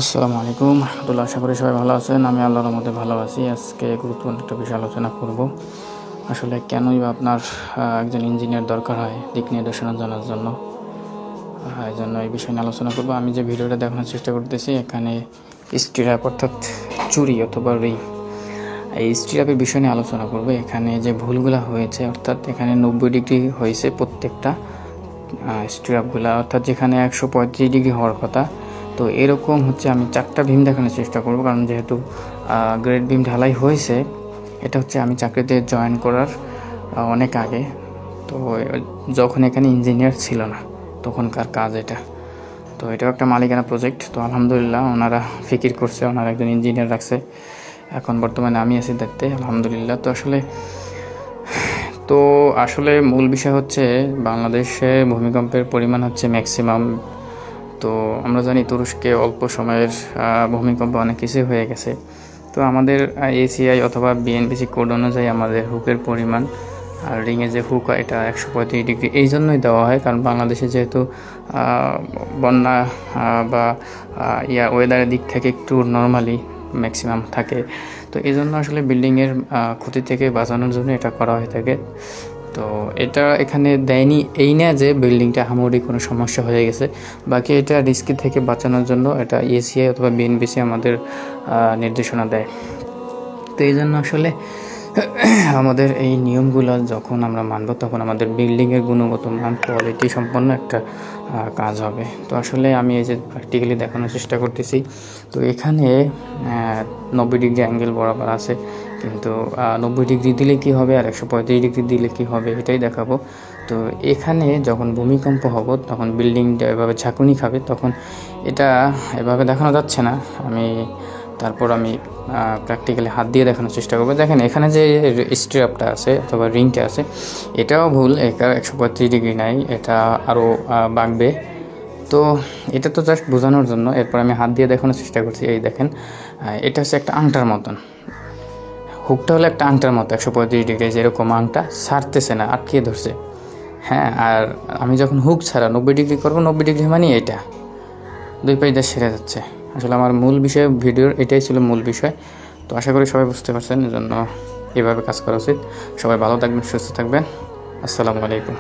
আসসালামু আলাইকুম রহমতুল্লাহ। আশা করি সবাই ভালো আছেন। আমি আল্লাহর মধ্যে ভালো আছি। আজকে গুরুত্বপূর্ণ একটা বিষয় আলোচনা করব। আসলে কেনই বা আপনার একজন ইঞ্জিনিয়ার দরকার হয় দিক নির্দেশনা জানার জন্য। এই জন্য এই বিষয় নিয়ে আলোচনা করব। আমি যে ভিডিওটা দেখানোর চেষ্টা করতেছি, এখানে স্টিরাপ অর্থাৎ চুরি অথবা রিং, এই স্টিরাপের বিষয় নিয়ে আলোচনা করব। এখানে যে ভুলগুলো হয়েছে, অর্থাৎ এখানে 90 ডিগ্রি হয়েছে প্রত্যেকটা স্টিরাপগুলো, অর্থাৎ যেখানে 135 ডিগ্রি হওয়ার কথা। তো এরকম হচ্ছে আমি 4টা বিম দেখানোর চেষ্টা করব, কারণ যেহেতু গ্রেড বিম ঢালাই হয়েছে, এটা হচ্ছে আমি চাকরিতে জয়েন করার অনেক আগে। তো যখন এখানে ইঞ্জিনিয়ার ছিল না তখনকার কাজ এটা। তো এটাও একটা মালিকানা প্রজেক্ট। তো আলহামদুলিল্লাহ ওনারা ফিকির করছে, ওনারা একজন ইঞ্জিনিয়ার রাখছে। এখন বর্তমানে আমি আছি দেখতে, আলহামদুলিল্লাহ। তো আসলে মূল বিষয় হচ্ছে বাংলাদেশে ভূমিকম্পের পরিমাণ হচ্ছে ম্যাক্সিমাম। তো আমরা জানি তুরস্কে অল্প সময়ের ভূমিকম্প অনেক কিছুই হয়ে গেছে। তো আমাদের এসিআই অথবা বিএনপিসি কোড অনুযায়ী আমাদের হুকের পরিমাণ আর রিংয়ে যে হুক হয় এটা 135 ডিগ্রি এই জন্যই দেওয়া হয়, কারণ বাংলাদেশে যেহেতু বন্যা বা ওয়েদারের দিক থেকে একটু নর্মালি ম্যাক্সিমাম থাকে। তো এই জন্য আসলে বিল্ডিংয়ের ক্ষতি থেকে বাঁচানোর জন্য এটা করা হয়ে থাকে। তো এটা এখানে দেয়নি এই না যে বিল্ডিংটা হামুড়ি কোনো সমস্যা হয়ে গেছে, বাকি এটা রিস্কি থেকে বাঁচানোর জন্য এটা এসিআই অথবা বিএনপিসি আমাদের নির্দেশনা দেয়। তো এই জন্য আসলে আমাদের এই নিয়মগুলো যখন আমরা মানব, তখন আমাদের বিল্ডিংয়ের গুণগত মান কোয়ালিটি সম্পন্ন একটা কাজ হবে। তো আসলে আমি এই যে প্র্যাকটিক্যালি দেখানোর চেষ্টা করতেছি। তো এখানে 90 ডিগ্রি অ্যাঙ্গেল বরাবর আছে, কিন্তু 90 ডিগ্রি দিলে কি হবে আর 135 ডিগ্রি দিলে কি হবে এটাই দেখাবো। তো এখানে যখন ভূমিকম্প হবে তখন বিল্ডিংটা এভাবে ঝাঁকুনি খাবে, তখন এটা এভাবে দেখানো যাচ্ছে না। তারপর আমি প্র্যাকটিক্যালি হাত দিয়ে দেখানোর চেষ্টা করবো। দেখেন এখানে যে স্ট্রাপটা আছে অথবা রিংটা আছে, এটাও ভুল। এটা 135 ডিগ্রি নাই, এটা আরও বাঁকবে। তো এটা তো জাস্ট বোঝানোর জন্য। এরপর আমি হাত দিয়ে দেখানোর চেষ্টা করছি। এই দেখেন, এটা হচ্ছে একটা আংটার মতন। হুকটা হলো একটা আংটার মতো, 135 ডিগ্রি যেরকম আংটা ছাড়তেছে না, আটকিয়ে ধরছে। হ্যাঁ, আর আমি যখন হুক ছাড়া 90 ডিগ্রি করবো, 90 ডিগ্রি মানে এটা দুই পাশ দিয়ে সেরে যাচ্ছে। আসলে আমার মূল বিষয় ভিডিওর এটাই ছিল মূল বিষয়। তো আশা করি সবাই বুঝতে পারছেন, এজন্য এভাবে কাজ করা উচিত। সবাই ভালো থাকবেন, সুস্থ থাকবেন। আসসালামু আলাইকুম।